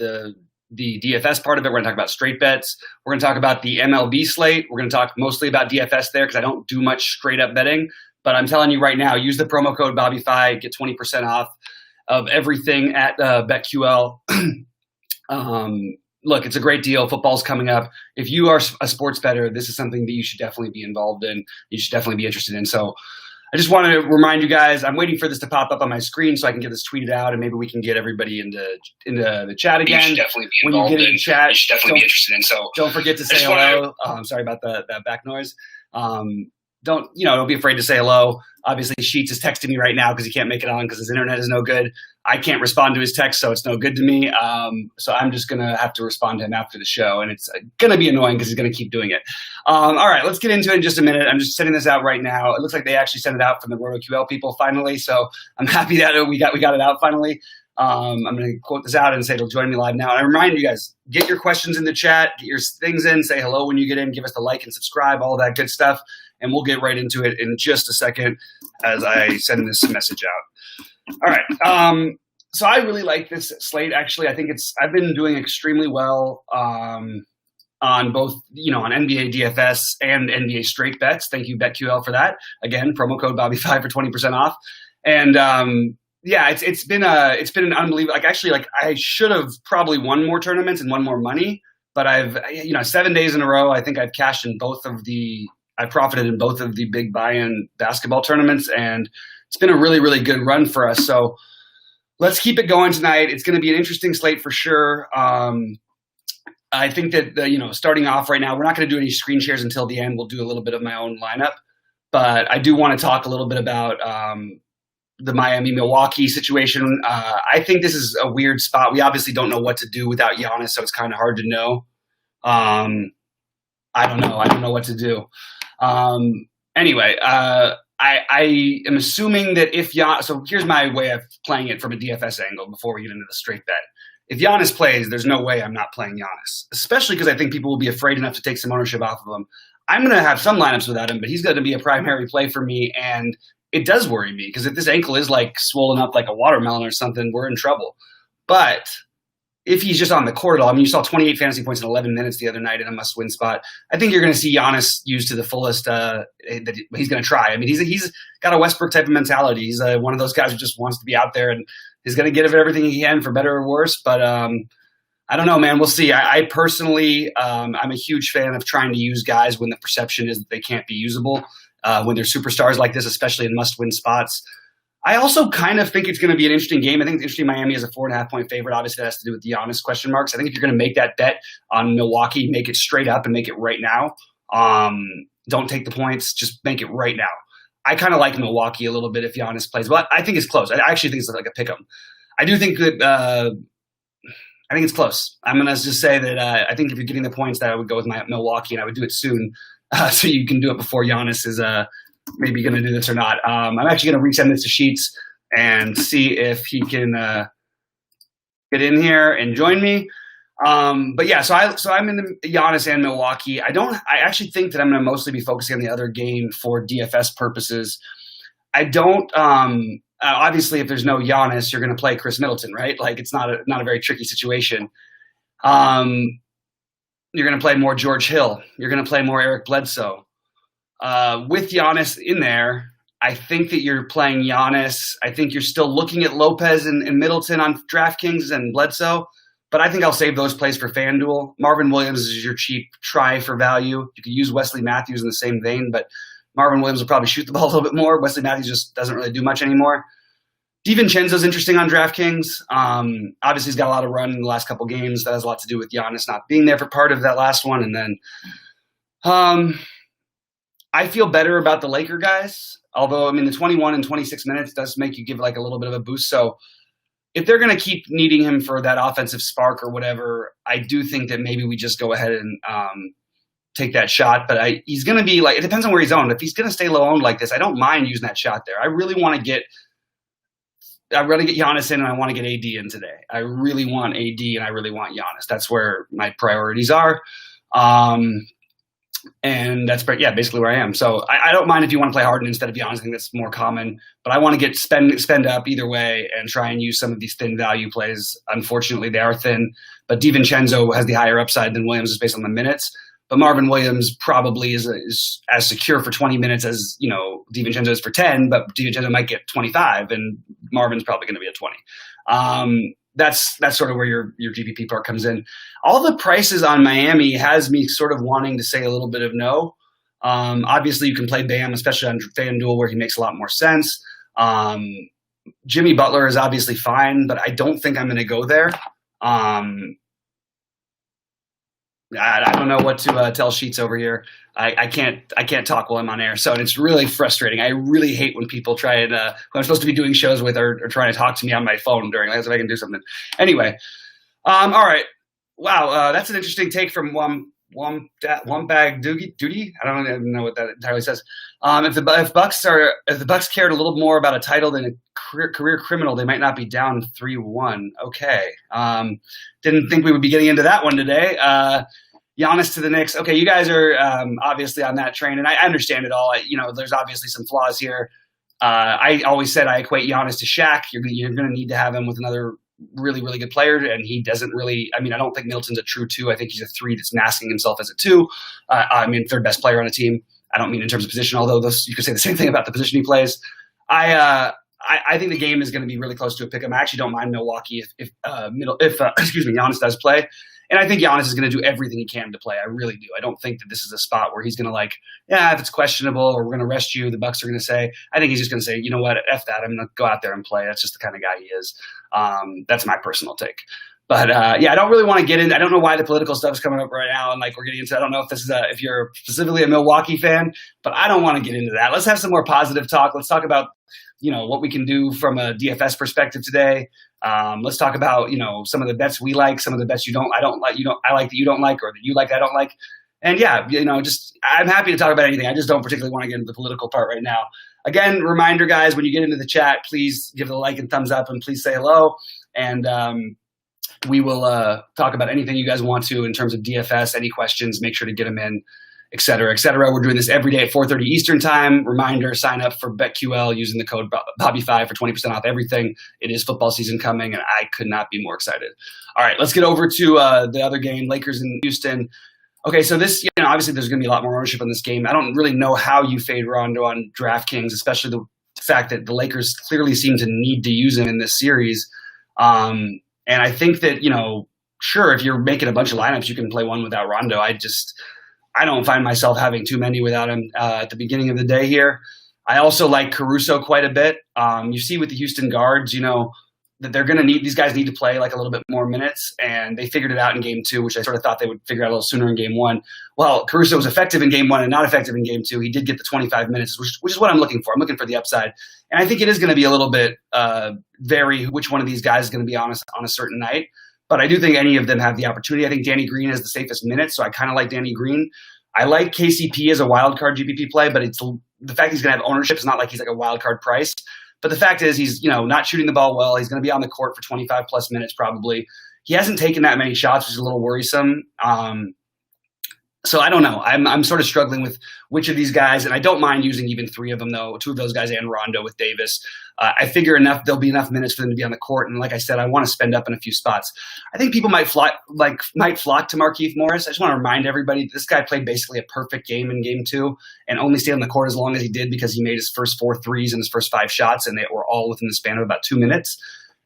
the DFS part of it. We're going to talk about straight bets. We're going to talk about the MLB slate. We're going to talk mostly about DFS there because I don't do much straight up betting. But I'm telling you right now, use the promo code BobbyFi, get 20% off of everything at BetQL. Look, it's a great deal. Football's coming up. If you are a sports bettor, this is something that you should definitely be involved in. You should definitely be interested in. So I just want to remind you guys, I'm waiting for this to pop up on my screen so I can get this tweeted out and maybe we can get everybody into the chat again. You should definitely be involved when you get in the chat. You should definitely be interested in. So don't forget to say hello. I'm sorry about that back noise. Don't be afraid to say hello. Obviously, Sheets is texting me right now because he can't make it on because his internet is no good. I can't respond to his text, so it's no good to me. So I'm just going to have to respond to him after the show, and it's going to be annoying because he's going to keep doing it. All right, let's get into it in just a minute. I'm just sending this out right now. It looks like they actually sent it out from the RotoQL people finally, so I'm happy that we got it out finally. I'm going to quote this out and say it'll join me live now. And I remind you guys, get your questions in the chat, get your things in, say hello when you get in, give us the like and subscribe, all that good stuff. And we'll get right into it in just a second as I send this message out. All right. So I really like this slate. Actually, I think I've been doing extremely well on both, on NBA DFS and NBA straight bets. Thank you, BetQL, for that. Again, promo code BobbyFi for 20% off. And it's been an unbelievable. I should have probably won more tournaments and won more money, but I've 7 days in a row. I think I've cashed in I profited in both of the big buy-in basketball tournaments, and it's been a really, really good run for us. So let's keep it going tonight. It's going to be an interesting slate for sure. I think that, starting off right now, we're not going to do any screen shares until the end. We'll do a little bit of my own lineup, but I do want to talk a little bit about the Miami-Milwaukee situation. I think this is a weird spot. We obviously don't know what to do without Giannis, so it's kind of hard to know. I don't know. I don't know what to do. Anyway, I am assuming that if Giannis – so here's my way of playing it from a DFS angle before we get into the straight bet. If Giannis plays, there's no way I'm not playing Giannis, especially because I think people will be afraid enough to take some ownership off of him. I'm going to have some lineups without him, but he's going to be a primary play for me, and it does worry me because if this ankle is like swollen up like a watermelon or something, we're in trouble. But – if he's just on the court at all, you saw 28 fantasy points in 11 minutes the other night in a must-win spot. I think you're going to see Giannis used to the fullest that he's going to try. I mean, he's got a Westbrook type of mentality. He's one of those guys who just wants to be out there and he's going to get everything he can for better or worse. But I don't know, man. We'll see. I personally, I'm a huge fan of trying to use guys when the perception is that they can't be usable, when they're superstars like this, especially in must-win spots. I also kind of think it's going to be an interesting game. I think it's interesting Miami is a 4.5-point favorite. Obviously, that has to do with the Giannis question marks. I think if you're going to make that bet on Milwaukee, make it straight up and make it right now. Don't take the points. Just make it right now. I kind of like Milwaukee a little bit if Giannis plays. But I think it's close. I actually think it's like a pick 'em. I do think that I think it's close. I'm going to just say that I think if you're getting the points, that I would go with my Milwaukee, and I would do it soon so you can do it before Giannis is maybe going to do this or not. I'm actually going to resend this to Sheets and see if he can get in here and join me. But yeah, so I'm in the Giannis and Milwaukee. I actually think that I'm going to mostly be focusing on the other game for DFS purposes. I don't. Obviously, if there's no Giannis, you're going to play Chris Middleton, right? Like it's not a very tricky situation. You're going to play more George Hill. You're going to play more Eric Bledsoe. With Giannis in there, I think that you're playing Giannis. I think you're still looking at Lopez and Middleton on DraftKings and Bledsoe, but I think I'll save those plays for FanDuel. Marvin Williams is your cheap try for value. You could use Wesley Matthews in the same vein, but Marvin Williams will probably shoot the ball a little bit more. Wesley Matthews just doesn't really do much anymore. DiVincenzo's interesting on DraftKings. Obviously, he's got a lot of run in the last couple games. That has a lot to do with Giannis not being there for part of that last one. And then I feel better about the Laker guys, although, I mean, the 21 and 26 minutes does make you give like a little bit of a boost. So if they're going to keep needing him for that offensive spark or whatever, I do think that maybe we just go ahead and take that shot. But he's going to be like – it depends on where he's owned. If he's going to stay low-owned like this, I don't mind using that shot there. I really want to get Giannis in, and I want to get AD in today. I really want AD, and I really want Giannis. That's where my priorities are. And that's basically where I am. So I don't mind if you want to play Harden instead of Giannis. I think that's more common. But I want to get spend up either way and try and use some of these thin value plays. Unfortunately, they are thin. But DiVincenzo has the higher upside than Williams, just based on the minutes. But Marvin Williams probably is as secure for 20 minutes as DiVincenzo is for 10. But DiVincenzo might get 25, and Marvin's probably going to be at 20. That's sort of where your GPP part comes in. All the prices on Miami has me sort of wanting to say a little bit of no. Obviously, you can play Bam, especially on FanDuel, where he makes a lot more sense. Jimmy Butler is obviously fine, but I don't think I'm going to go there. I don't know what to tell Sheets over here. I can't talk while I'm on air, so it's really frustrating. I really hate when people try and who I'm supposed to be doing shows with are trying to talk to me on my phone during. As if I can do something. Anyway, all right. Wow, that's an interesting take from one bag duty. I don't even know what that entirely says. If the Bucks cared a little more about a title than a career criminal, they might not be down 3-1. Okay. Didn't think we would be getting into that one today. Giannis to the Knicks. Okay, you guys are obviously on that train, and I understand it all. There's obviously some flaws here. I always said I equate Giannis to Shaq. You're going to need to have him with another really, really good player, and he doesn't really – I don't think Middleton's a true 2. I think he's a 3 that's masking himself as a 2. Third best player on a team. I don't mean in terms of position, although you could say the same thing about the position he plays. I think the game is going to be really close to a pick-em. I actually don't mind Milwaukee if Giannis does play. And I think Giannis is going to do everything he can to play. I really do. I don't think that this is a spot where he's going to if it's questionable or we're going to rest you, the Bucks are going to say. I think he's just going to say, you know what, F that. I'm going to go out there and play. That's just the kind of guy he is. That's my personal take. But I don't really want to get in. I don't know why the political stuff is coming up right now, and we're getting into. I don't know if this is if you're specifically a Milwaukee fan, but I don't want to get into that. Let's have some more positive talk. Let's talk about what we can do from a DFS perspective today. Let's talk about some of the bets we like, some of the bets I like that you don't like, or that you like that I don't like. And just I'm happy to talk about anything. I just don't particularly want to get into the political part right now. Again, reminder, guys, when you get into the chat, please give it a like and thumbs up, and please say hello. And we will talk about anything you guys want to in terms of DFS. Any questions, make sure to get them in, et cetera, et cetera. We're doing this every day at 4:30 Eastern time. Reminder, sign up for BetQL using the code BobbyFi for 20% off everything. It is football season coming, and I could not be more excited. All right, let's get over to the other game, Lakers and Houston. Okay, so this, obviously there's going to be a lot more ownership on this game. I don't really know how you fade Rondo on DraftKings, especially the fact that the Lakers clearly seem to need to use him in this series. And I think that, sure, if you're making a bunch of lineups, you can play one without Rondo. I don't find myself having too many without him at the beginning of the day here. I also like Caruso quite a bit. You see with the Houston guards, that they're going to these guys need to play a little bit more minutes, and they figured it out in game 2, which I sort of thought they would figure out a little sooner in game 1. Well, Caruso was effective in game 1 and not effective in game 2. He did get the 25 minutes, which is what I'm looking for. I'm looking for the upside. And I think it is going to be a little bit vary which one of these guys is going to be on a certain night. But I do think any of them have the opportunity. I think Danny Green has the safest minutes, so I kind of like Danny Green. I like KCP as a wild card GPP play, but it's the fact he's going to have ownership is not like he's like a wild card price. But the fact is he's not shooting the ball well. He's going to be on the court for 25 plus minutes probably. He hasn't taken that many shots, which is a little worrisome. So I don't know. I'm sort of struggling with which of these guys, and I don't mind using even 3 of them though, 2 of those guys and Rondo with Davis. I figure there'll be enough minutes for them to be on the court, and like I said, I want to spend up in a few spots. I think people might flock to Markieff Morris. I just want to remind everybody that this guy played basically a perfect game in game 2 and only stayed on the court as long as he did because he made his first 4 threes in his first 5 shots, and they were all within the span of about 2 minutes.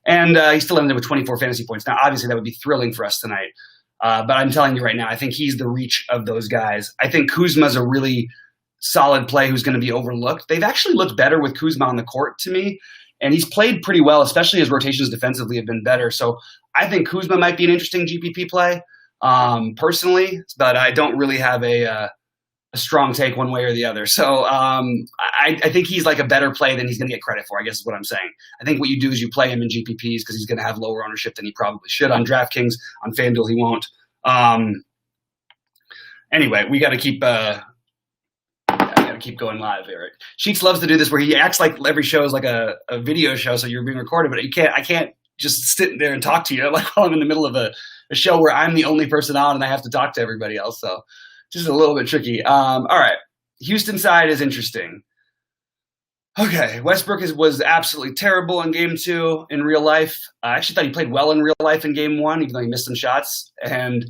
And he still ended with 24 fantasy points. Now, obviously, that would be thrilling for us tonight. But I'm telling you right now, I think he's the reach of those guys. I think Kuzma's a really solid play who's going to be overlooked. They've actually looked better with Kuzma on the court to me, and he's played pretty well, especially his rotations defensively have been better. So I think Kuzma might be an interesting GPP play personally, but I don't really have a strong take one way or the other. So I think he's like a better play than he's going to get credit for, I guess is what I'm saying. I think what you do is you play him in GPPs because he's going to have lower ownership than he probably should. On DraftKings, on FanDuel, he won't. Anyway, we got to keep keep going live, Eric. Sheets loves to do this where he acts like every show is like a video show, so you're being recorded, but I can't just sit there and talk to you like while I'm in the middle of a show where I'm the only person on and I have to talk to everybody else. So just a little bit tricky. All right. Houston side is interesting. Okay, Westbrook was absolutely terrible in game 2 in real life. I actually thought he played well in real life in game 1, even though he missed some shots. And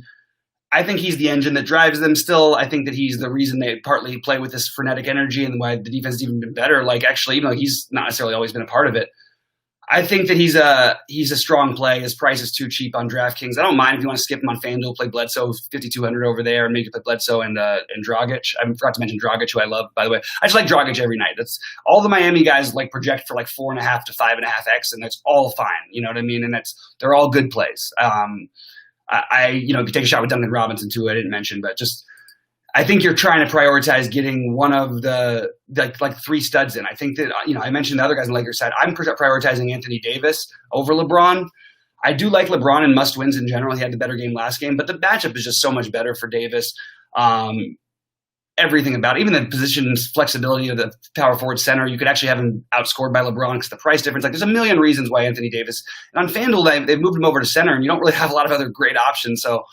I think he's the engine that drives them still. I think that he's the reason they partly play with this frenetic energy and why the defense has even been better. Like, actually, even though he's not necessarily always been a part of it, I think that he's a strong play. His price is too cheap on DraftKings. I don't mind if you want to skip him on FanDuel, play Bledsoe 5,200 over there, and maybe play Bledsoe and Dragic. I forgot to mention Dragic, who I love, by the way. I just like Dragic every night. That's all the Miami guys like project for like 4.5 to 5.5x, and that's all fine. You know what I mean? And they're all good plays. If you take a shot with Duncan Robinson too, I didn't mention, but just I think you're trying to prioritize getting one of the like 3 studs in. I think that, I mentioned the other guys on the Lakers side. I'm prioritizing Anthony Davis over LeBron. I do like LeBron in must-wins in general. He had the better game last game, but the matchup is just so much better for Davis. Everything about it, even the position flexibility of the power forward center, you could actually have him outscored by LeBron because the price difference. Like, there's a million reasons why Anthony Davis. And on FanDuel, they've moved him over to center, and you don't really have a lot of other great options. So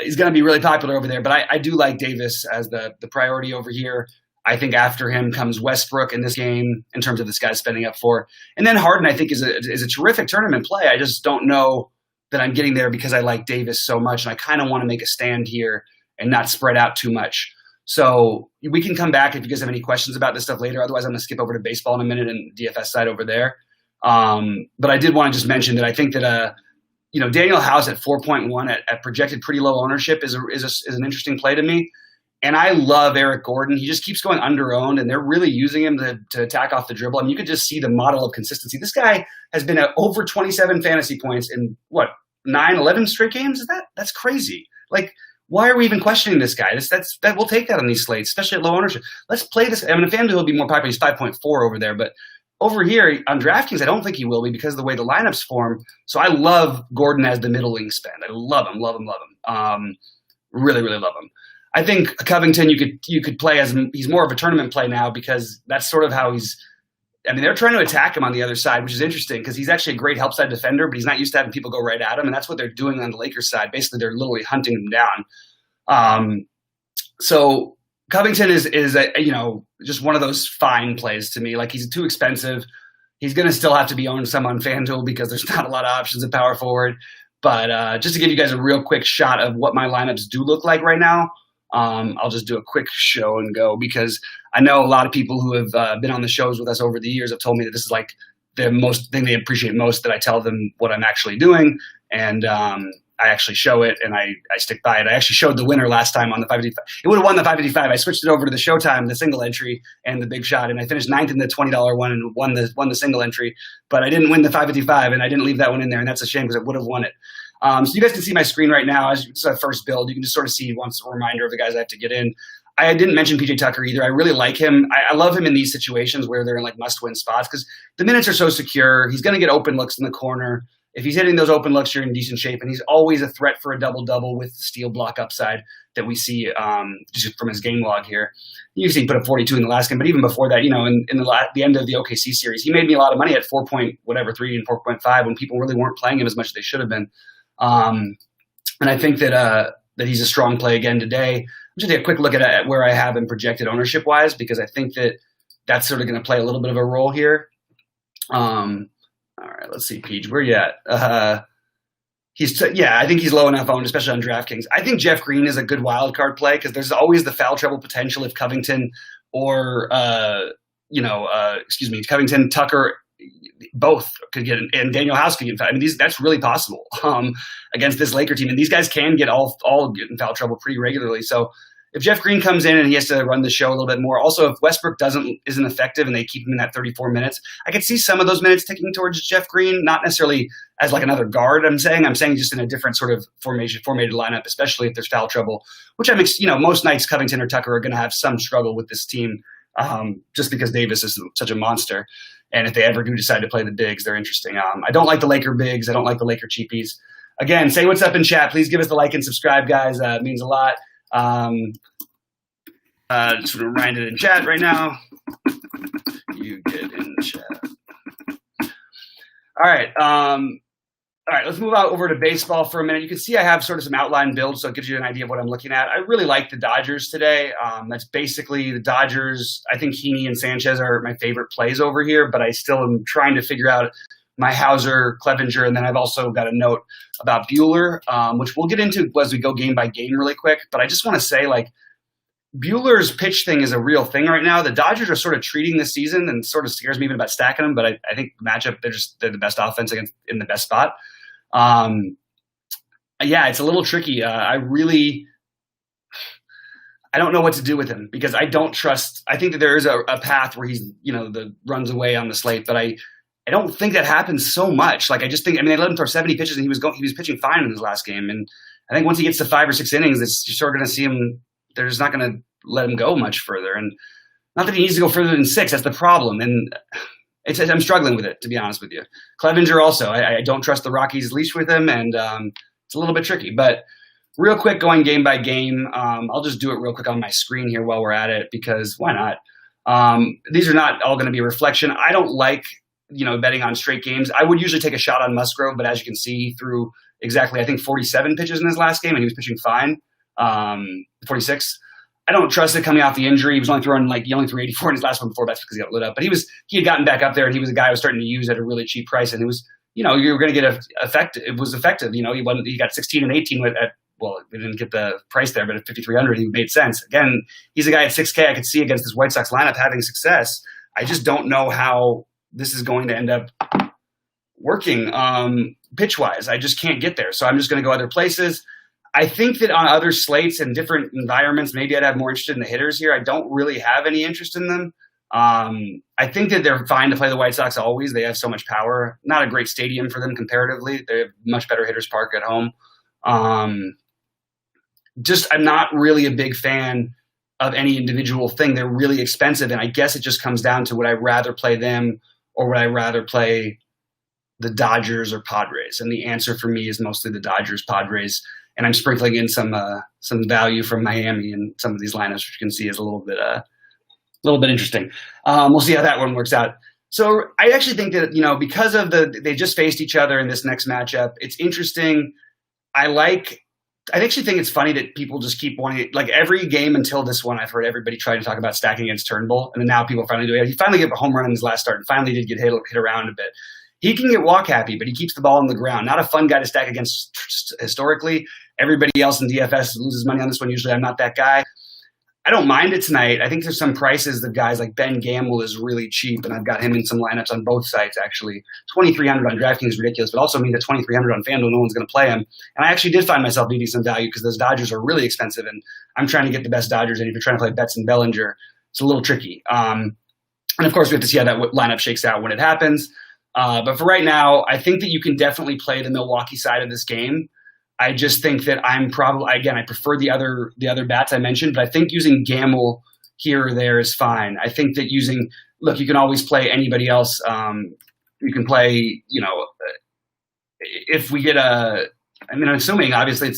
he's going to be really popular over there. But I do like Davis as the priority over here. I think after him comes Westbrook in this game in terms of this guy spending up for. And then Harden, I think, is a terrific tournament play. I just don't know that I'm getting there because I like Davis so much, and I kind of want to make a stand here and not spread out too much. So we can come back if you guys have any questions about this stuff later. Otherwise, I'm going to skip over to baseball in a minute and DFS side over there. But I did want to just mention that I think that Daniel House at 4.1 at projected pretty low ownership is an interesting play to me. And I love Eric Gordon. He just keeps going under-owned, and they're really using him to attack off the dribble. I mean, you could just see the model of consistency. This guy has been at over 27 fantasy points in, 9-11 straight games? That's crazy. Like, why are we even questioning this guy? That we'll take that on these slates, especially at low ownership. Let's play this. I mean, FanDuel will be more popular. He's 5.4 over there, but over here on DraftKings, I don't think he will be because of the way the lineups form. So I love Gordon as the middle wingspan. I love him. Really, really love him. I think Covington you could play as he's more of a tournament play now because that's sort of how he's. I mean, they're trying to attack him on the other side, which is interesting because he's actually a great help side defender, but he's not used to having people go right at him, and that's what they're doing on the Lakers side. Basically, they're literally hunting him down. So Covington is just one of those fine plays to me. Like, he's too expensive. He's going to still have to be owned some on FanDuel because there's not a lot of options at power forward. But just to give you guys a real quick shot of what my lineups do look like right now, I'll just do a quick show and go because I know a lot of people who have been on the shows with us over the years have told me that this is like the most thing they appreciate most, that I tell them what I'm actually doing. And I actually show it and I stick by it. I actually showed the winner last time on the 555. It would have won the 555. I switched it over to the Showtime, the single entry and the big shot. And I finished 9th in the $20 one and won the single entry, but I didn't win the 555 and I didn't leave that one in there. And that's a shame because I would have won it. So you guys can see my screen right now. As it's our first build, you can just sort of see once a reminder of the guys I have to get in. I didn't mention PJ Tucker either. I really like him. I love him in these situations where they're in like must-win spots because the minutes are so secure. He's going to get open looks in the corner. If he's hitting those open looks, you're in decent shape. And he's always a threat for a double-double with the steal block upside that we see just from his game log here. You see he put up 42 in the last game, but even before that, in the end of the OKC series, he made me a lot of money at 3 and 4.5 when people really weren't playing him as much as they should have been. And I think that he's a strong play again today. I'm just take a quick look at where I have him projected ownership wise, because I think that that's sort of going to play a little bit of a role here. All right, let's see, Peach, where you at? I think he's low enough owned, especially on DraftKings. I think Jeff Green is a good wild card play because there's always the foul trouble potential if Covington or Covington, Tucker, both could get, and Daniel House could get in foul. I mean, that's really possible against this Laker team, and these guys can get all get in foul trouble pretty regularly. So if Jeff Green comes in and he has to run the show a little bit more, also if Westbrook isn't effective and they keep him in that 34 minutes, I could see some of those minutes ticking towards Jeff Green, not necessarily as like another guard. I'm saying just in a different sort of formatted lineup, especially if there's foul trouble, which most nights Covington or Tucker are going to have some struggle with this team, just because Davis is such a monster. And if they ever do decide to play the bigs, they're interesting. I don't like the Laker bigs. I don't like the Laker cheapies. Again, say what's up in chat. Please give us the like and subscribe, guys. It means a lot. Just want to write it in chat right now. You get in chat. All right. All right, let's move out over to baseball for a minute. You can see I have sort of some outline builds, so it gives you an idea of what I'm looking at. I really like the Dodgers today. That's basically the Dodgers. I think Heaney and Sanchez are my favorite plays over here, but I still am trying to figure out my Hauser, Clevenger, and then I've also got a note about Buehler, which we'll get into as we go game by game really quick. But I just want to say, like, Buehler's pitch thing is a real thing right now. The Dodgers are sort of treating this season, and sort of scares me even about stacking them, but I think the matchup, they're the best offense against in the best spot. Yeah, it's a little tricky. I don't know what to do with him because I don't trust. I think that there is a path where he's, runs away on the slate, but I don't think that happens so much. Like, I just think, they let him throw 70 pitches and he was pitching fine in his last game. And I think once he gets to 5 or 6 innings, you're sort of going to see him. They're just not going to let him go much further. And not that he needs to go further than 6. That's the problem. And I'm struggling with it, to be honest with you. Clevenger also, I don't trust the Rockies' leash with him, and it's a little bit tricky. But real quick, going game by game, I'll just do it real quick on my screen here while we're at it, because why not? These are not all going to be a reflection. I don't like, betting on straight games. I would usually take a shot on Musgrove, but as you can see, through exactly, I think, 47 pitches in his last game, and he was pitching fine, 46. I don't trust it coming off the injury. He only threw 84 in his last one before. That's because he got lit up. But he had gotten back up there, and he was a guy I was starting to use at a really cheap price. And it was, you were going to get effective. It was effective. He got 16 and 18 we didn't get the price there, but at 5,300, he made sense. Again, he's a guy at 6K I could see against this White Sox lineup having success. I just don't know how this is going to end up working pitch-wise. I just can't get there. So I'm just going to go other places. I think that on other slates and different environments, maybe I'd have more interest in the hitters here. I don't really have any interest in them. I think that they're fine to play the White Sox always. They have so much power. Not a great stadium for them comparatively. They have much better hitters park at home. I'm not really a big fan of any individual thing. They're really expensive, and I guess it just comes down to would I rather play them or would I rather play the Dodgers or Padres? And the answer for me is mostly the Dodgers, Padres. And I'm sprinkling in some value from Miami in some of these lineups, which you can see is a little bit interesting. We'll see how that one works out. So I actually think that, because of they just faced each other in this next matchup, it's interesting. I actually think it's funny that people just keep wanting it. Like, every game until this one, I've heard everybody try to talk about stacking against Turnbull, and then now people finally do it. He finally got a home run in his last start and finally did get hit around a bit. He can get walk happy, but he keeps the ball on the ground. Not a fun guy to stack against historically. Everybody else in DFS loses money on this one. Usually I'm not that guy. I don't mind it tonight. I think there's some prices of guys like Ben Gamble is really cheap, and I've got him in some lineups on both sites, actually. 2,300 on DraftKings is ridiculous, but also means that 2,300 on FanDuel, no one's going to play him. And I actually did find myself needing some value because those Dodgers are really expensive, and I'm trying to get the best Dodgers, and if you're trying to play Betts and Bellinger, it's a little tricky. And, of course, we have to see how that lineup shakes out when it happens. But for right now, I think that you can definitely play the Milwaukee side of this game. I just think that I prefer the other bats I mentioned, but I think using Gamble here or there is fine. I think that you can always play anybody else. You can play, if we get I'm assuming obviously I'm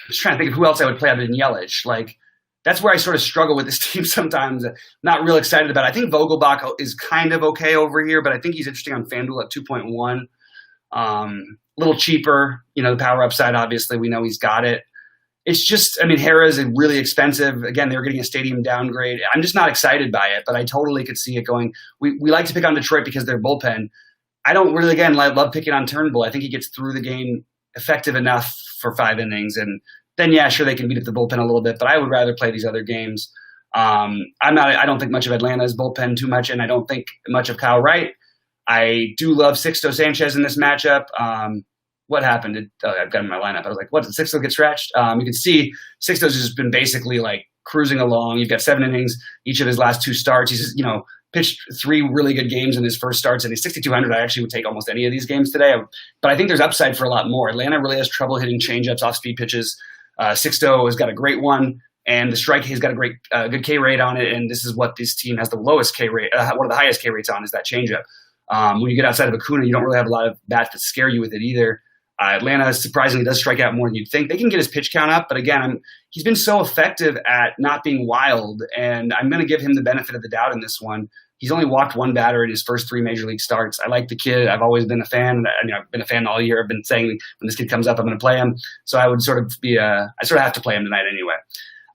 just trying to think of who else I would play other than Yelich. Like, that's where I sort of struggle with this team sometimes. Not real excited about it. I think Vogelbach is kind of okay over here, but I think he's interesting on FanDuel at 2.1. A little cheaper, the power upside, obviously, we know he's got it. It's just, Hera is really expensive. Again, they're getting a stadium downgrade. I'm just not excited by it, but I totally could see it going. We like to pick on Detroit because they're bullpen. I don't really, again, love picking on Turnbull. I think he gets through the game effective enough for 5 innings. And then, yeah, sure, they can beat up the bullpen a little bit, but I would rather play these other games. I don't think much of Atlanta's bullpen too much, and I don't think much of Kyle Wright. I do love Sixto Sanchez in this matchup. What happened? I've got him in my lineup. I was like, what, did Sixto get scratched? You can see Sixto's just been basically like cruising along. You've got 7 innings each of his last 2 starts. He's just, pitched 3 really good games in his first starts, and he's 6,200. I actually would take almost any of these games today. But I think there's upside for a lot more. Atlanta really has trouble hitting changeups, off-speed pitches. Sixto has got a great one, and the strike, he's got a great, good K rate on it, and this is what this team has the lowest K rate, one of the highest K rates on is that changeup. When you get outside of Acuna, you don't really have a lot of bats that scare you with it either. Atlanta surprisingly does strike out more than you'd think. They can get his pitch count up, but again, he's been so effective at not being wild, and I'm going to give him the benefit of the doubt in this one. He's only walked one batter in his first 3 major league starts. I like the kid. I've always been a fan. I've been a fan all year. I've been saying when this kid comes up, I'm going to play him. So I would sort of have to play him tonight anyway.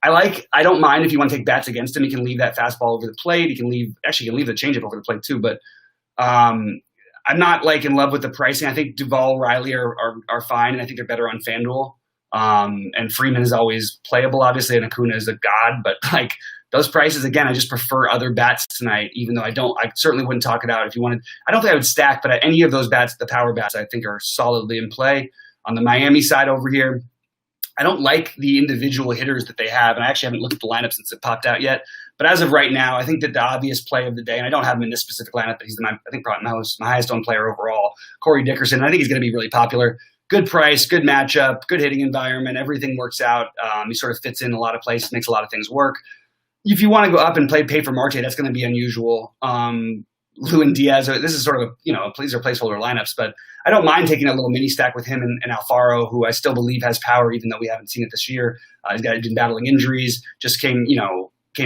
I don't mind if you want to take bats against him. He can leave that fastball over the plate. He can leave the changeup over the plate too. But I'm not like in love with the pricing. I think Duvall, Riley are fine, and I think they're better on FanDuel. And Freeman is always playable, obviously, and Acuna is a god. But like those prices, again, I just prefer other bats tonight. Even though I certainly wouldn't talk it out if you wanted. I don't think I would stack, but any of those bats, the power bats, I think are solidly in play. On the Miami side over here, I don't like the individual hitters that they have, and I actually haven't looked at the lineup since it popped out yet. But as of right now, I think that the obvious play of the day, and I don't have him in this specific lineup, but he's I think probably my highest owned player overall, Corey Dickerson. I think he's going to be really popular. Good price, good matchup, good hitting environment. Everything works out. He sort of fits in a lot of places, makes a lot of things work. If you want to go up and pay for Marte, that's going to be unusual. Lou and Diaz, this is sort of these are placeholder lineups, but I don't mind taking a little mini stack with him and Alfaro, who I still believe has power, even though we haven't seen it this year. He's been battling injuries, just came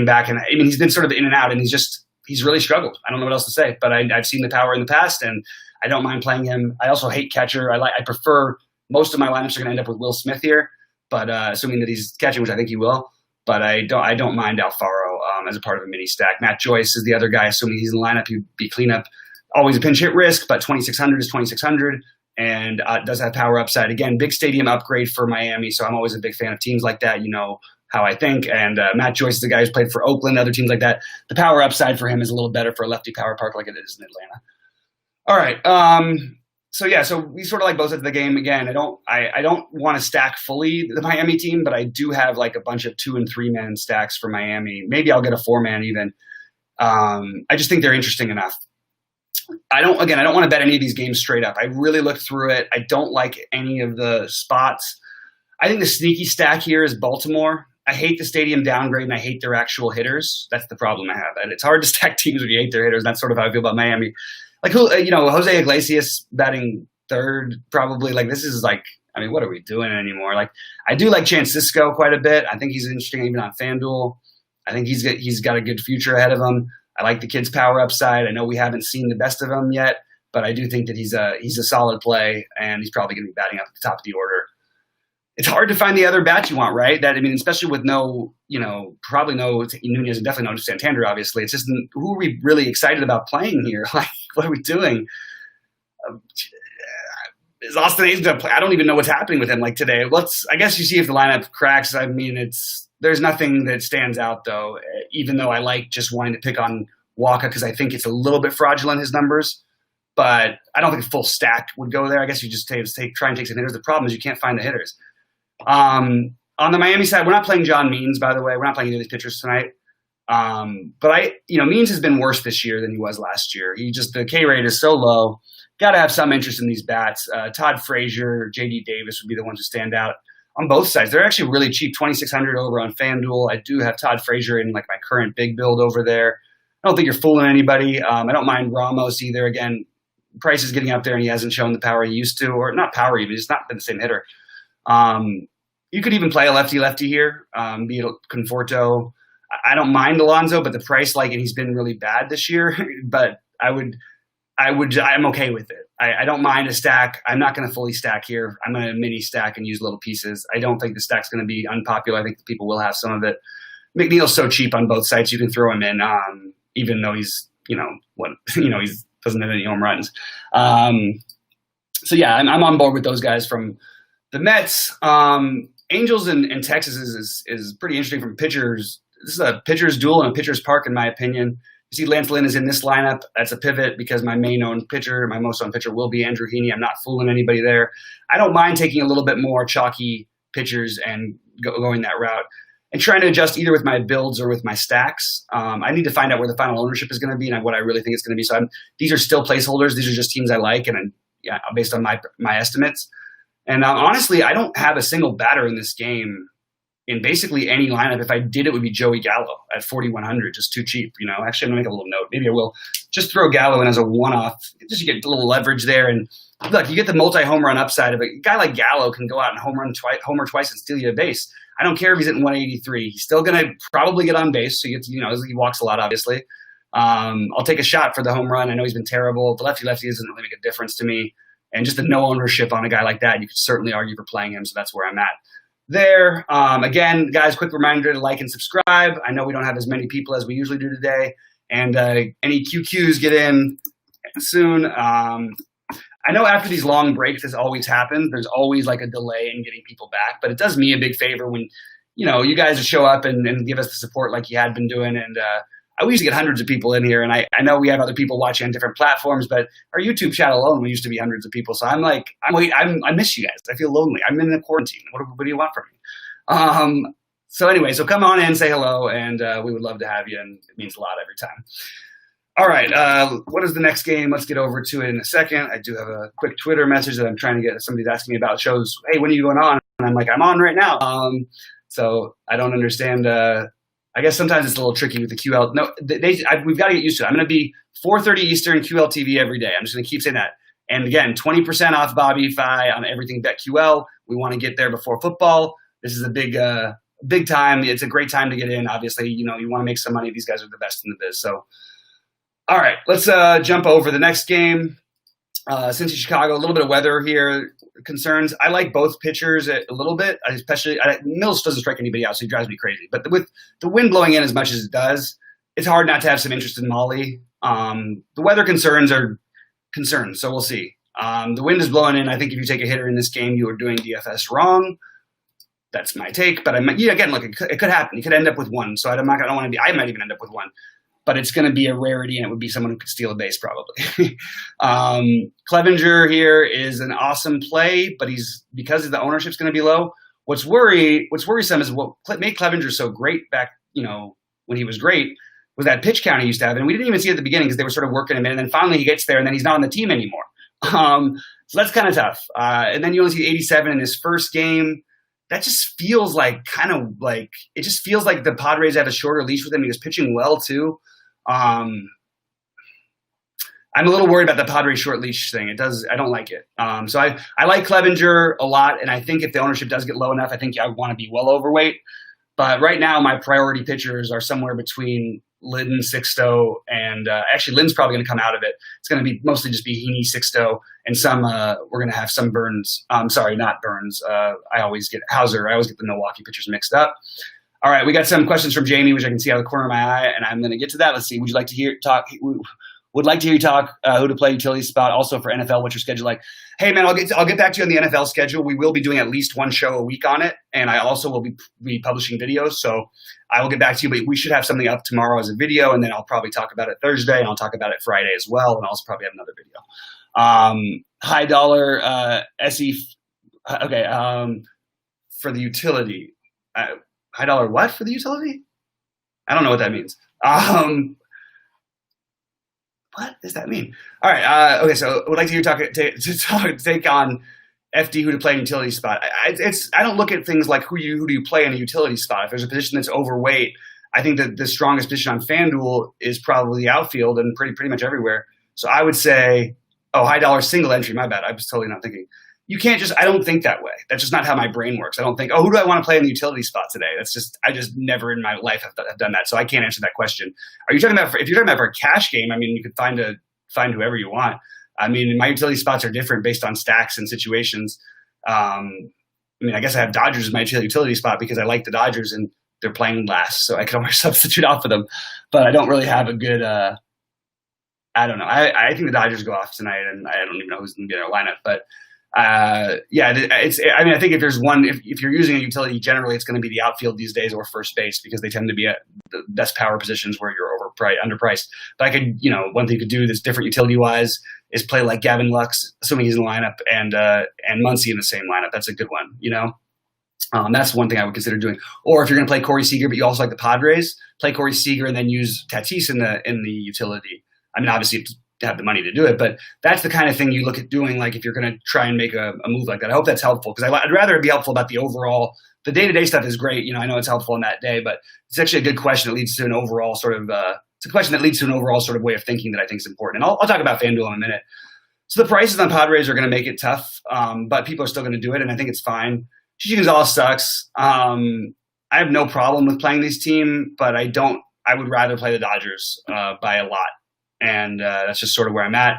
back, and I mean he's been sort of in and out, and he's really struggled. I don't know what else to say, but I've seen the power in the past, and I don't mind playing him. I also hate catcher. I prefer most of my lineups are going to end up with Will Smith here, but assuming that he's catching, which I think he will. But I don't mind Alfaro as a part of a mini stack. Matt Joyce is the other guy. Assuming he's in the lineup, he'd be cleanup. Always a pinch hit risk, but 2,600 is 2,600 and does have power upside. Again, big stadium upgrade for Miami, so I'm always a big fan of teams like that. You know how I think. And Matt Joyce is the guy who's played for Oakland, other teams like that. The power upside for him is a little better for a lefty power park like it is in Atlanta. All right. So we sort of like both sides of the game. Again, I don't want to stack fully the Miami team, but I do have like a bunch of 2 and 3 man stacks for Miami. Maybe I'll get a 4-man even. I just think they're interesting enough. I don't want to bet any of these games straight up. I really looked through it. I don't like any of the spots. I think the sneaky stack here is Baltimore. I hate the stadium downgrade, and I hate their actual hitters. That's the problem I have. And it's hard to stack teams when you hate their hitters. That's sort of how I feel about Miami. Like Jose Iglesias batting third, probably. Like this is like, I mean, what are we doing anymore? Like I do like Francisco quite a bit. I think he's interesting even on FanDuel. I think he's got a good future ahead of him. I like the kid's power upside. I know we haven't seen the best of him yet, but I do think that he's a solid play, and he's probably going to be batting up at the top of the order. It's hard to find the other bats you want, right? Especially with probably no Nunez and definitely no Santander, obviously. It's just, who are we really excited about playing here? Like, what are we doing? Is Austin Hayes going to play? I don't even know what's happening with him like today. I guess you see if the lineup cracks. I mean, there's nothing that stands out, though, even though I like just wanting to pick on Waka because I think it's a little bit fraudulent, his numbers. But I don't think a full stack would go there. I guess you just try and take some hitters. The problem is you can't find the hitters. On the Miami side, we're not playing John Means, by the way. We're not playing either of these pitchers tonight. But Means has been worse this year than he was last year. The K rate is so low. Got to have some interest in these bats. Todd Frazier, J.D. Davis would be the ones to stand out on both sides. They're actually really cheap, 2,600 over on FanDuel. I do have Todd Frazier in like my current big build over there. I don't think you're fooling anybody. I don't mind Ramos either. Again, price is getting up there, and he hasn't shown the power he used to, or not power even. He's not been the same hitter. You could even play a lefty here, be it Conforto. I don't mind Alonso, but the price, and he's been really bad this year. But I'm okay with it. I don't mind a stack. I'm not going to fully stack here. I'm going to mini stack and use little pieces. I don't think the stack's going to be unpopular. I think people will have some of it. McNeil's so cheap on both sides, you can throw him in, even though he's, he doesn't have any home runs. So yeah, I'm on board with those guys from the Mets. Angels in Texas is pretty interesting from pitchers. This is a pitcher's duel and a pitcher's park, in my opinion. You see Lance Lynn is in this lineup. That's a pivot because my most owned pitcher will be Andrew Heaney. I'm not fooling anybody there. I don't mind taking a little bit more chalky pitchers and going that route and trying to adjust either with my builds or with my stacks. I need to find out where the final ownership is going to be and what I really think it's going to be. So these are still placeholders. These are just teams I like and based on my estimates. And honestly, I don't have a single batter in this game in basically any lineup. If I did, it would be Joey Gallo at 4,100, just too cheap. Actually, I'm going to make a little note. Maybe I will just throw Gallo in as a one-off. Just you get a little leverage there. And look, you get the multi-home run upside of it. A guy like Gallo can go out and homer twice and steal you a base. I don't care if he's hitting 183. He's still going to probably get on base. So he walks a lot, obviously. I'll take a shot for the home run. I know he's been terrible. The lefty-lefty doesn't really make a difference to me. And just the no ownership on a guy like that, you could certainly argue for playing him. So that's where I'm at there. Again, guys, quick reminder to like and subscribe. I know we don't have as many people as we usually do today. And any QQs get in soon. I know after these long breaks, this always happens. There's always like a delay in getting people back. But it does me a big favor when, you guys show up and give us the support like you had been doing. And we used to get hundreds of people in here. And I know we have other people watching on different platforms, but our YouTube chat alone, we used to be hundreds of people. So I miss you guys. I feel lonely. I'm in the quarantine. What do you want from me? So anyway, so come on in, say hello, and we would love to have you, and it means a lot every time. All right, what is the next game? Let's get over to it in a second. I do have a quick Twitter message that I'm trying to get. Somebody's asking me about shows. Hey, when are you going on? And I'm like, I'm on right now. So I don't understand. I guess sometimes it's a little tricky with the QL. No, we've got to get used to it. I'm going to be 4:30 Eastern QL TV every day. I'm just going to keep saying that. And again, 20% off BobbyFi on everything BetQL. We want to get there before football. This is a big time. It's a great time to get in. Obviously, you want to make some money. These guys are the best in the biz. So, all right, let's jump over the next game. Cincy, Chicago, a little bit of weather here concerns. I like both pitchers a little bit, especially Mills doesn't strike anybody out, so he drives me crazy. But with the wind blowing in as much as it does, it's hard not to have some interest in Molly. The weather concerns are concerns, so we'll see. The wind is blowing in. I think if you take a hitter in this game, you are doing DFS wrong. That's my take. But again, look, it could happen. You could end up with one. So I don't want to be. I might even end up with one. But it's going to be a rarity, and it would be someone who could steal a base probably. Clevenger here is an awesome play, but because the ownership's going to be low. What's worrisome is what made Clevenger so great back, when he was great, was that pitch count he used to have, and we didn't even see it at the beginning because they were sort of working him in, and then finally he gets there, and then he's not on the team anymore. So that's kind of tough. And then you only see 87 in his first game. That just feels like it just feels like the Padres have a shorter leash with him. He was pitching well too. I'm a little worried about the Padres short leash thing. I don't like it. So I like Clevenger a lot, and I think if the ownership does get low enough, I think I want to be well overweight. But right now, my priority pitchers are somewhere between Lynn, Sixto, and actually Lynn's probably going to come out of it. It's going to be mostly just be Heaney, Sixto, and some. We're going to have some Burns. Sorry, not Burns. I always get Hauser. I always get the Milwaukee pitchers mixed up. All right, we got some questions from Jamie, which I can see out of the corner of my eye, and I'm going to get to that. Let's see. Would like to hear you talk who to play utility spot. Also for NFL, what's your schedule like? Hey man, I'll get back to you on the NFL schedule. We will be doing at least one show a week on it, and I also will be publishing videos. So I will get back to you, but we should have something up tomorrow as a video, and then I'll probably talk about it Thursday, and I'll talk about it Friday as well, and I'll also probably have another video. High dollar SE. Okay, for the utility. High dollar what for the utility? I don't know what that means. What does that mean? All right. Okay. So I would like to hear take on FD who to play in utility spot. I don't look at things like who do you play in a utility spot. If there's a position that's overweight, I think that the strongest position on FanDuel is probably the outfield and pretty much everywhere. So I would say, high dollar single entry. My bad. I was totally not thinking. You can't I don't think that way. That's just not how my brain works. I don't think, who do I want to play in the utility spot today? I just never in my life have done that. So I can't answer that question. Are you talking about, if you're talking about for a cash game, I mean, you could find whoever you want. I mean, my utility spots are different based on stacks and situations. I guess I have Dodgers as my utility spot because I like the Dodgers and they're playing last. So I can always substitute off of them, but I don't really have a good, I don't know. I think the Dodgers go off tonight and I don't even know who's going to be in their lineup, but I think if there's one, if you're using a utility, generally it's going to be the outfield these days or first base because they tend to be the best power positions where you're underpriced. But I could, one thing you could do that's different utility wise is play like Gavin Lux, assuming he's in the lineup, and Muncy in the same lineup. That's a good one, That's one thing I would consider doing. Or if you're going to play Corey Seager, but you also like the Padres, play Corey Seager and then use Tatis in the utility. I mean, obviously have the money to do it, but that's the kind of thing you look at doing. Like if you're going to try and make a move like that, I hope that's helpful because I'd rather it be helpful about the overall. The day-to-day stuff is great. I know it's helpful in that day, but it's actually a good question that leads to an overall sort of. It's a question that leads to an overall sort of way of thinking that I think is important. And I'll talk about FanDuel in a minute. So the prices on Padres are going to make it tough, but people are still going to do it, and I think it's fine. Gigi Gonzalez sucks. I have no problem with playing this team, but I I would rather play the Dodgers by a lot, and that's just sort of where I'm at.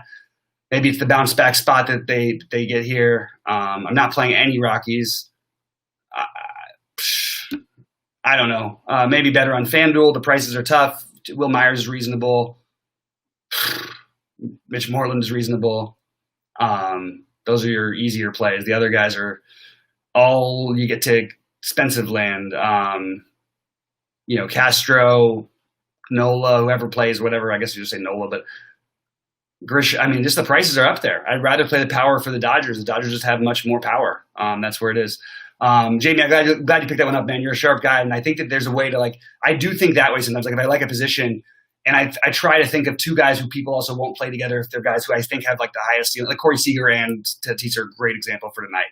Maybe it's the bounce back spot that they get here. I'm not playing any Rockies. I don't know. Maybe better on FanDuel. The prices are tough. Will Myers is reasonable. Mitch Moreland is reasonable. Those are your easier plays. The other guys are all you get to expensive land. Castro, Nola, whoever plays, whatever. I guess you just say Nola, but Grish. I mean, just the prices are up there. I'd rather play the power for the Dodgers. The Dodgers just have much more power. That's where it is. Jamie, I'm glad you picked that one up, man. You're a sharp guy, and I think that there's a way to I do think that way sometimes. Like if I like a position, and I try to think of two guys who people also won't play together if they're guys who I think have the highest ceiling. Like Corey Seager and Tatis are a great example for tonight.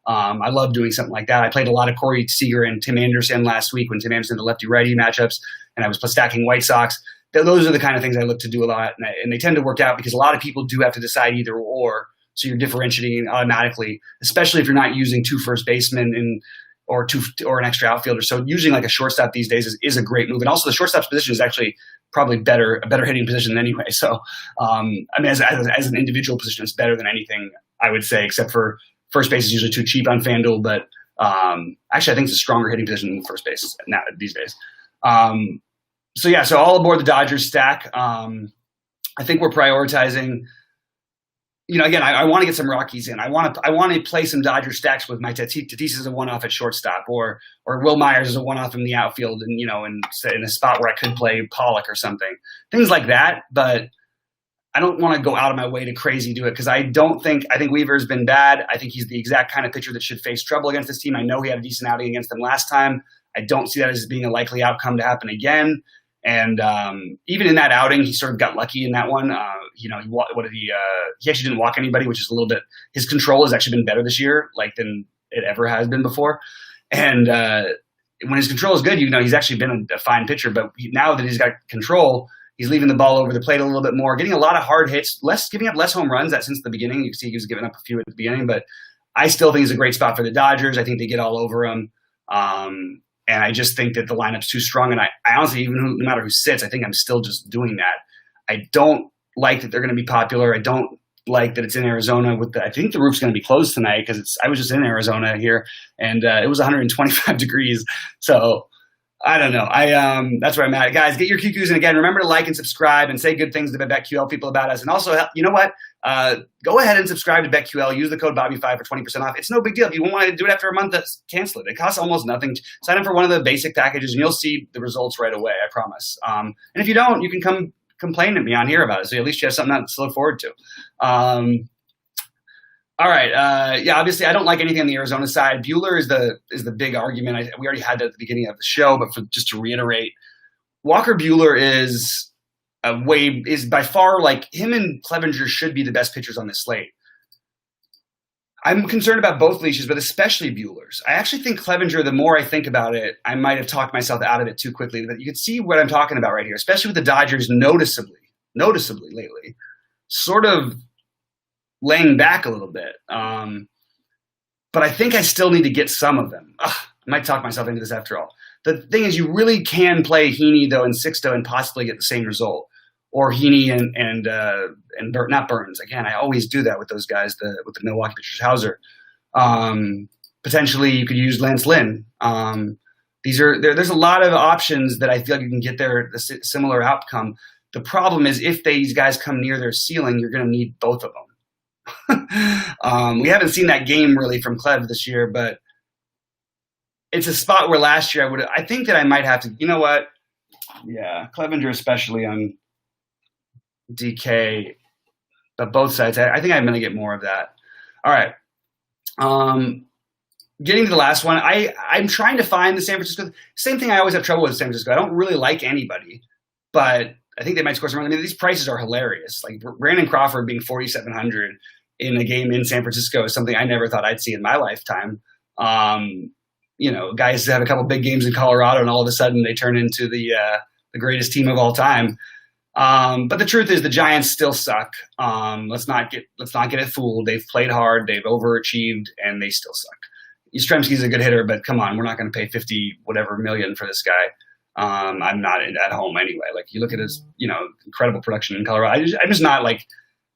I love doing something like that. I played a lot of Corey Seager and Tim Anderson last week when Tim Anderson had the lefty-righty matchups, and I was stacking White Sox. Those are the kind of things I look to do a lot, and they tend to work out because a lot of people do have to decide either or, so you're differentiating automatically, especially if you're not using two first basemen or an extra outfielder. So using a shortstop these days is a great move, and also the shortstop's position is actually probably a better hitting position anyway. So as an individual position, it's better than anything I would say, except for first base is usually too cheap on FanDuel, but actually I think it's a stronger hitting position than first base now these days. So all aboard the Dodgers stack. I think we're prioritizing. Again, I want to get some Rockies in. I want to play some Dodger stacks with my Tatis as a one-off at shortstop, or Will Myers as a one-off in the outfield, and in a spot where I could play Pollock or something, things like that. But I don't want to go out of my way to crazy do it because I think Weaver's been bad. I think he's the exact kind of pitcher that should face trouble against this team. I know he had a decent outing against them last time. I don't see that as being a likely outcome to happen again. And even in that outing, he sort of got lucky in that one. He actually didn't walk anybody, which is a little bit. His control has actually been better this year, than it ever has been before. And when his control is good, he's actually been a fine pitcher. But now that he's got control, he's leaving the ball over the plate a little bit more, getting a lot of hard hits, giving up less home runs. That since the beginning, you can see he was giving up a few at the beginning. But I still think it's a great spot for the Dodgers. I think they get all over him. And I just think that the lineup's too strong. And I honestly, even no matter who sits, I think I'm still just doing that. I don't like that they're going to be popular. I don't like that it's in Arizona. I think the roof's going to be closed tonight because I was just in Arizona here, and it was 125 degrees. So I don't know. That's where I'm at. Guys, get your QQs. And again, remember to like and subscribe and say good things to the BetQL people about us. And also, you know what? Go ahead and subscribe to BetQL. Use the code BobbyFi for 20% off. It's no big deal. If you want to do it after a month, cancel it. It costs almost nothing. Sign up for one of the basic packages, and you'll see the results right away, I promise. And if you don't, you can come complain to me on here about it. So at least you have something to look forward to. All right. Obviously, I don't like anything on the Arizona side. Buehler is the big argument. We already had that at the beginning of the show, but just to reiterate, Walker Buehler is by far him and Clevenger should be the best pitchers on this slate. I'm concerned about both leashes, but especially Buehler's. I actually think Clevenger, the more I think about it, I might have talked myself out of it too quickly. But you can see what I'm talking about right here, especially with the Dodgers noticeably lately, sort of laying back a little bit. But I think I still need to get some of them. I might talk myself into this after all. The thing is, you really can play Heaney, though, and Sixto and possibly get the same result. Or Heaney and not Burns. Again, I always do that with those guys, with the Milwaukee pitchers. Hauser. Potentially, you could use Lance Lynn. There's a lot of options that I feel like you can get there a similar outcome. The problem is if these guys come near their ceiling, you're going to need both of them. We haven't seen that game really from Clev this year, but it's a spot where last year I think that I might have to. You know what? Yeah, Clevenger especially on DK, but both sides. I think I'm going to get more of that. All right. Getting to the last one, I'm trying to find the San Francisco. Same thing I always have trouble with San Francisco. I don't really like anybody, but I think they might score some runs. I mean, these prices are hilarious. Like Brandon Crawford being 4,700 in a game in San Francisco is something I never thought I'd see in my lifetime. Guys have a couple big games in Colorado, and all of a sudden they turn into the greatest team of all time. But the truth is, the Giants still suck. Let's not get it fooled. They've played hard, they've overachieved, and they still suck. Yastrzemski's a good hitter, but come on, we're not going to pay 50 whatever million for this guy. I'm not at home anyway. Like you look at his, incredible production in Colorado. I'm just not like,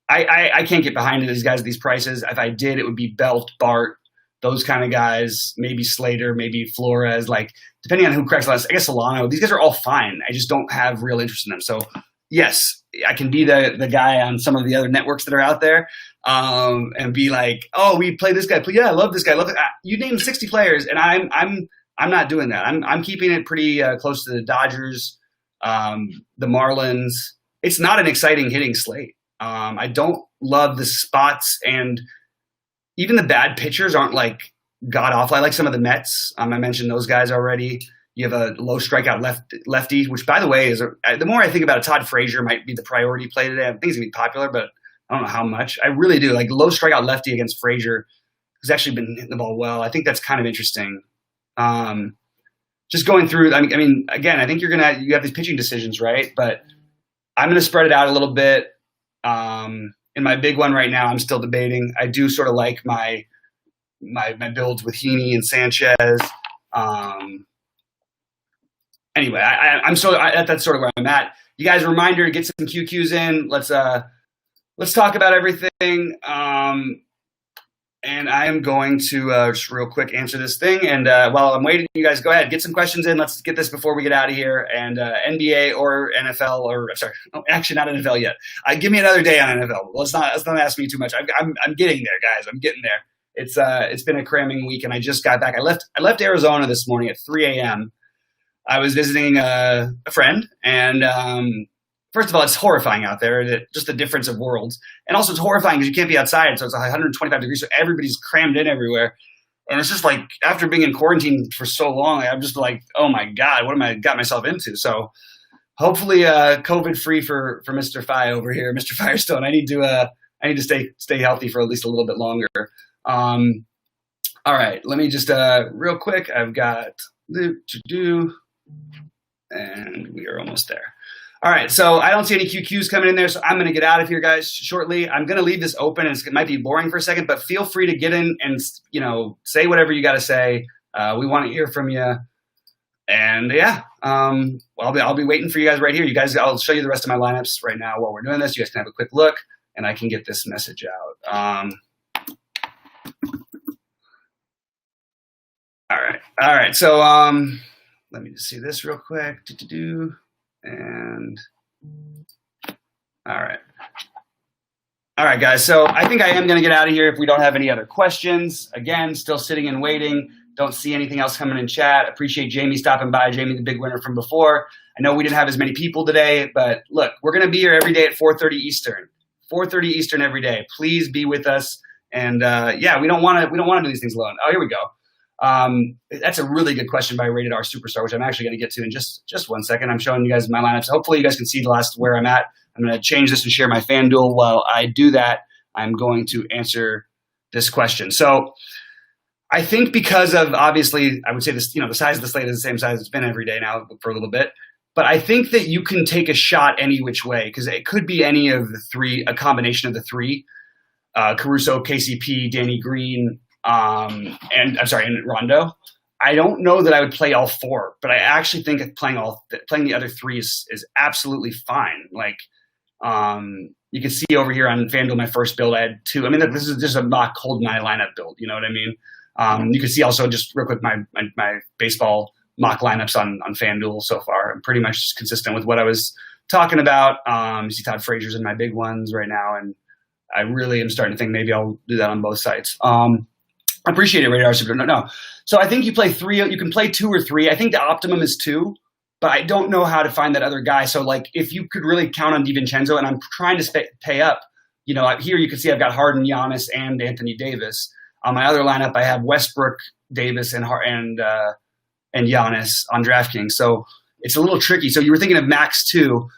I can't get behind these guys at these prices. If I did, it would be Belt, Bart, those kind of guys, maybe Slater, maybe Flores, like depending on who cracks less. I guess Solano. These guys are all fine. I just don't have real interest in them. So yes, I can be the guy on some of the other networks that are out there, and be like, oh, we play this guy. Yeah, I love this guy. Love it. You name 60 players, and I'm not doing that. I'm keeping it pretty close to the Dodgers, the Marlins. It's not an exciting hitting slate. I don't love the spots, and even the bad pitchers aren't like god awful. I like some of the Mets. I mentioned those guys already. You have a low strikeout lefty, which, by the way, is the more I think about it, Todd Frazier might be the priority play today. I think he's gonna be popular, but I don't know how much. I really do like low strikeout lefty against Frazier, who's actually been hitting the ball well. I think that's kind of interesting. Just going through. I mean, again, I think you have these pitching decisions, right? But I'm gonna spread it out a little bit. In my big one right now, I'm still debating. I do sort of like my builds with Heaney and Sanchez. Anyway, that's sort of where I'm at. You guys, a reminder to get some QQs in. Let's talk about everything. And I am going to just real quick answer this thing. And while I'm waiting, you guys go ahead, get some questions in. Let's get this before we get out of here. And NBA or NFL actually not NFL yet. Give me another day on NFL. Let's not ask me too much. I'm getting there, guys. I'm getting there. It's been a cramming week, and I just got back. I left Arizona this morning at 3 a.m. I was visiting a friend, and first of all, it's horrifying out there, just the difference of worlds. And also it's horrifying because you can't be outside, so it's 125 degrees, so everybody's crammed in everywhere. And it's just like, after being in quarantine for so long, I'm just like, oh my God, what am I got myself into? So hopefully COVID-free for Mr. Fi over here, Mr. Firestone. I need to stay healthy for at least a little bit longer. All right, let me just real quick, I've got to do, and we are almost there. All right, so I don't see any QQs coming in there, so I'm going to get out of here, guys, shortly. I'm going to leave this open, and it might be boring for a second, but feel free to get in and, say whatever you got to say. We want to hear from you. And, yeah, I'll be waiting for you guys right here. I'll show you the rest of my lineups right now while we're doing this. You guys can have a quick look, and I can get this message out. All right, so let me just see this real quick. And all right, guys. So I think I am going to get out of here if we don't have any other questions. Again, still sitting and waiting. Don't see anything else coming in chat. Appreciate Jamie stopping by. Jamie, the big winner from before. I know we didn't have as many people today, but look, we're going to be here every day at 4:30 Eastern. 4:30 Eastern every day. Please be with us. And we don't want to do these things alone. Oh, here we go. That's a really good question by Rated R Superstar, which I'm actually going to get to in just 1 second. I'm showing you guys my lineups. Hopefully you guys can see the last where I'm at. I'm going to change this and share my FanDuel. While I do that, I'm going to answer this question. So I think because of, obviously, I would say this, the size of the slate is the same size it's been every day now for a little bit. But I think that you can take a shot any which way, because it could be any of the three, a combination of the three. Caruso, KCP, Danny Green, and Rondo. I don't know that I would play all four, but I actually think playing the other three is absolutely fine. Like, you can see over here on FanDuel, my first build, I had two. I mean, this is just a mock hold my lineup build. You know what I mean? You can see also just real quick my baseball mock lineups on FanDuel so far. I'm pretty much consistent with what I was talking about. You see Todd Frazier's in my big ones right now, and I really am starting to think maybe I'll do that on both sites. I appreciate it, Radar Super. No. So I think you play three. You can play two or three. I think the optimum is two, but I don't know how to find that other guy. So, like, if you could really count on DiVincenzo, and I'm trying to pay up, here you can see I've got Harden, Giannis, and Anthony Davis. On my other lineup, I have Westbrook, Davis, and Giannis on DraftKings. So it's a little tricky. So you were thinking of max two.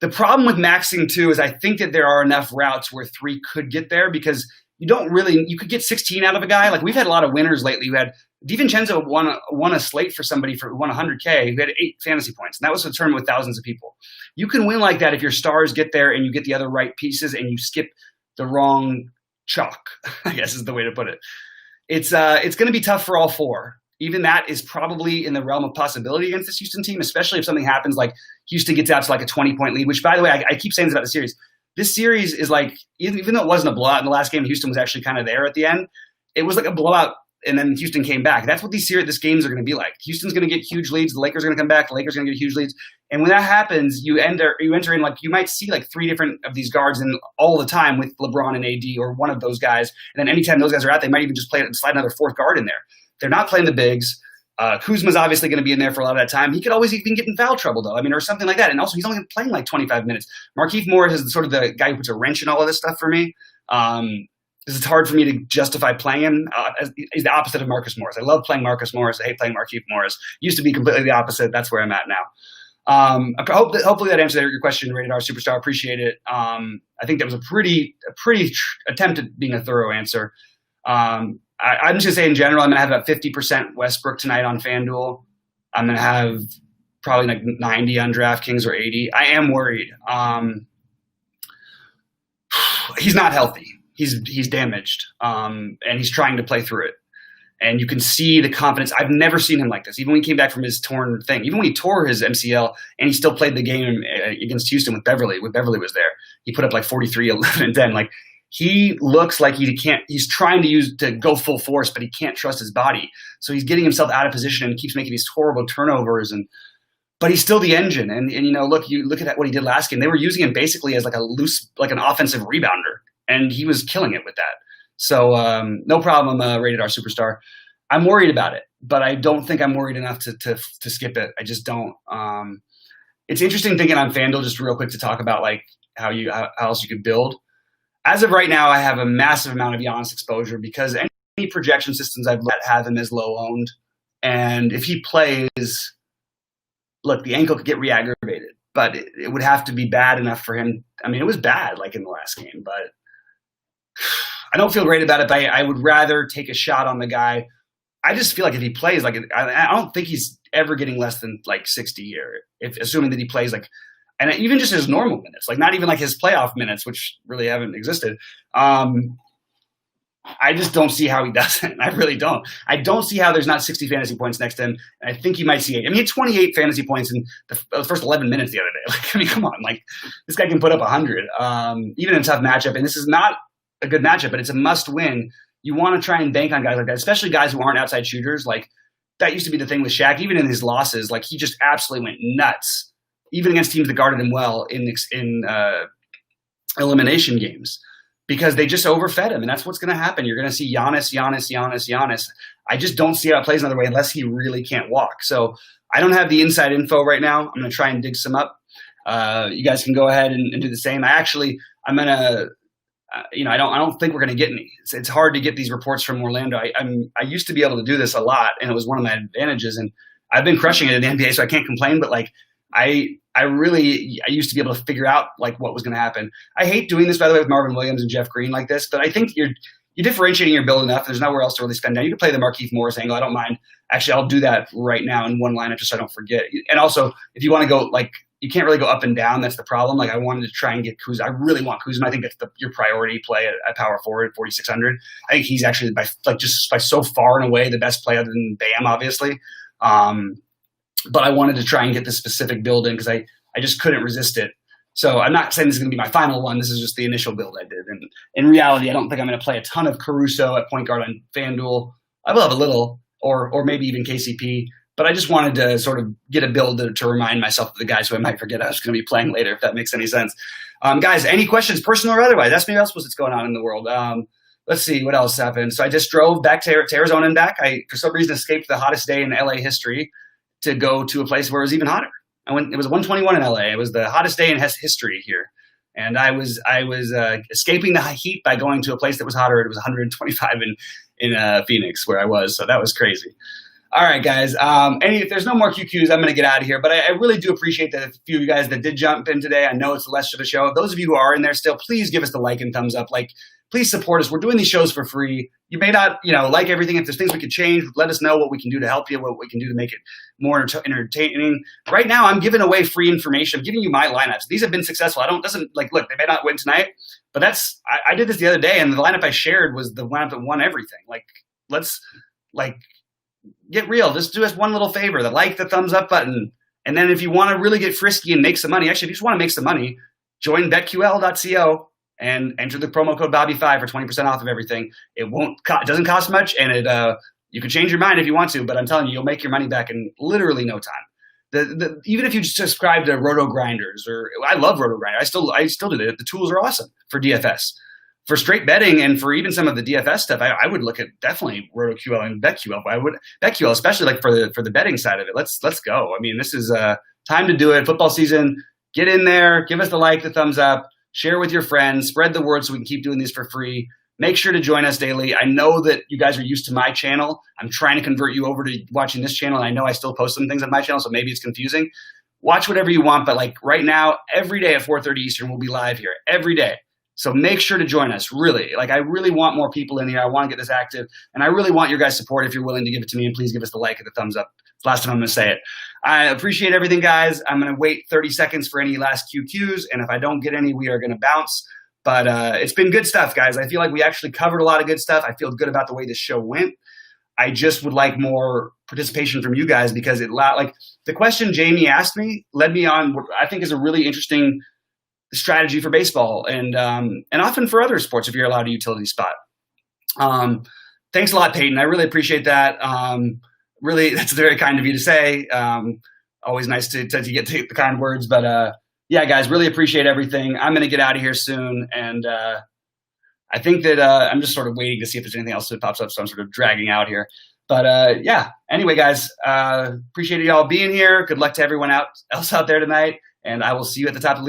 The problem with maxing two is I think that there are enough routes where three could get there, because you could get 16 out of a guy. Like, we've had a lot of winners lately. We had DiVincenzo won a slate for somebody won 100K who had 8 fantasy points. And that was a tournament with thousands of people. You can win like that if your stars get there and you get the other right pieces and you skip the wrong chalk, I guess is the way to put it. It's going to be tough for all four. even that is probably in the realm of possibility against this Houston team, especially if something happens like Houston gets out to like a 20-point lead, which, by the way, I keep saying this about the series. This series is like, even though it wasn't a blowout in the last game, Houston was actually kind of there at the end. It was like a blowout, and then Houston came back. That's what these games are going to be like. Houston's going to get huge leads. The Lakers are going to come back. The Lakers are going to get huge leads. And when that happens, you enter in like, you might see like 3 different of these guards in all the time with LeBron and AD or one of those guys. And then anytime those guys are out, they might even just slide another 4th guard in there. They're not playing the bigs. Kuzma's obviously going to be in there for a lot of that time. He could always even get in foul trouble, though. I mean, or something like that. And also, he's only playing like 25 minutes. Markieff Morris is sort of the guy who puts a wrench in all of this stuff for me. It's hard for me to justify playing him. He's the opposite of Marcus Morris. I love playing Marcus Morris. I hate playing Markieff Morris. Used to be completely the opposite. That's where I'm at now. Hopefully that answered your question, Rated R Superstar. Appreciate it. I think that was a pretty attempt at being a thorough answer. I'm just going to say in general, I'm going to have about 50% Westbrook tonight on FanDuel. I'm going to have probably like 90 on DraftKings or 80. I am worried. He's not healthy. He's damaged, and he's trying to play through it. And you can see the confidence. I've never seen him like this. Even when he came back from his torn thing, even when he tore his MCL and he still played the game against Houston with Beverly. When Beverly was there, he put up like 43, 11, and 10. Like, he looks like he's trying to go full force, but he can't trust his body. So he's getting himself out of position and keeps making these horrible turnovers. But he's still the engine. And look at what he did last game. They were using him basically as like an offensive rebounder, and he was killing it with that. So no problem, Rated R Superstar. I'm worried about it, but I don't think I'm worried enough to skip it. I just don't. It's interesting thinking on FanDuel, just real quick, to talk about like how else you could build. As of right now, I have a massive amount of Giannis exposure because any projection systems I've looked at have him as low owned. And if he plays, look, the ankle could get re-aggravated, but it would have to be bad enough for him. I mean, it was bad like in the last game, but I don't feel great about it. But I would rather take a shot on the guy. I just feel like if he plays, like, I don't think he's ever getting less than like 60 here, assuming that he plays like, and even just his normal minutes, like not even like his playoff minutes, which really haven't existed. I just don't see how he doesn't. I really don't. I don't see how there's not 60 fantasy points next to him. And I think he might see 8. I mean, he had 28 fantasy points in the first 11 minutes the other day. Like, I mean, come on. Like, this guy can put up 100, even in a tough matchup. And this is not a good matchup, but it's a must win. You want to try and bank on guys like that, especially guys who aren't outside shooters. Like, that used to be the thing with Shaq. Even in his losses, like, he just absolutely went nuts, even against teams that guarded him well in elimination games, because they just overfed him. And that's what's going to happen. You're going to see Giannis. I just don't see how it plays another way unless he really can't walk. So I don't have the inside info right now. I'm going to try and dig some up. You guys can go ahead and do the same. I'm going to, I don't think we're going to get any. It's hard to get these reports from Orlando. I used to be able to do this a lot, and it was one of my advantages. And I've been crushing it in the NBA, so I can't complain. But like, I used to be able to figure out like what was going to happen. I hate doing this, by the way, with Marvin Williams and Jeff Green like this, but I think you're differentiating your build enough. There's nowhere else to really spend down. You can play the Markieff Morris angle. I don't mind. Actually, I'll do that right now in one lineup just so I don't forget. And also, if you want to go like, you can't really go up and down. That's the problem. Like, I wanted to try and get Kuzma. I really want Kuzma. I think that's your priority play at power forward, 4,600. I think he's actually by so far and away the best play other than Bam, obviously. But I wanted to try and get this specific build in because I just couldn't resist it. So I'm not saying this is going to be my final one. This is just the initial build I did. And in reality, I don't think I'm going to play a ton of Caruso at point guard on FanDuel. I will have a little, or maybe even KCP. But I just wanted to sort of get a build to remind myself of the guys who I might forget I was going to be playing later, if that makes any sense. Guys, any questions, personal or otherwise? Ask me what else was going on in the world. Let's see what else happened. So I just drove back to Arizona and back. I, for some reason, escaped the hottest day in LA history to go to a place where it was even hotter. It was 121 in LA. It was the hottest day in history here. And I was escaping the heat by going to a place that was hotter. It was 125 in Phoenix where I was. So that was crazy. All right, guys. If there's no more QQs, I'm going to get out of here. But I really do appreciate that a few of you guys that did jump in today. I know it's the less of a show. Those of you who are in there still, please give us the like and thumbs up. Like, please support us. We're doing these shows for free. You may not, like everything. If there's things we could change, let us know what we can do to help you, what we can do to make it more entertaining. Right now, I'm giving away free information. I'm giving you my lineups. These have been successful. Look, they may not win tonight, but I did this the other day, and the lineup I shared was the lineup that won everything. get real. Just do us one little favor, the thumbs up button. And then if you want to really get frisky and make some money, actually, if you just want to make some money, join BetQL.co and enter the promo code BobbyFi for 20% off of everything. It doesn't cost much, and you can change your mind if you want to, but I'm telling you, you'll make your money back in literally no time. Even if you just subscribe to Roto Grinders, or I love Roto Grinders, I still do it. The tools are awesome for DFS. For straight betting and for even some of the DFS stuff, I would look at definitely RotoQL and BetQL. I would BetQL, especially like for the betting side of it. Let's go. I mean, this is time to do it. Football season. Get in there. Give us the thumbs up. Share with your friends. Spread the word so we can keep doing these for free. Make sure to join us daily. I know that you guys are used to my channel. I'm trying to convert you over to watching this channel. And I know I still post some things on my channel, so maybe it's confusing. Watch whatever you want, but like right now, every day at 4:30 Eastern, we'll be live here every day. So make sure to join us, really. Like, I really want more people in here. I want to get this active, and I really want your guys' support if you're willing to give it to me, and please give us the like and the thumbs up. It's the last time I'm going to say it. I appreciate everything, guys. I'm going to wait 30 seconds for any last QQs, and if I don't get any, we are going to bounce. But it's been good stuff, guys. I feel like we actually covered a lot of good stuff. I feel good about the way this show went. I just would like more participation from you guys, because like the question Jamie asked me led me on what I think is a really interesting strategy for baseball and often for other sports if you're allowed a utility spot. Thanks a lot, Peyton. I really appreciate that. Really, that's very kind of you to say. Always nice to get the kind words, but yeah, guys, really appreciate everything. I'm going to get out of here soon, and I think that I'm just sort of waiting to see if there's anything else that pops up, so I'm sort of dragging out here. But yeah, anyway, guys, appreciate y'all being here. Good luck to everyone else out there tonight, and I will see you at the top of the leaderboard.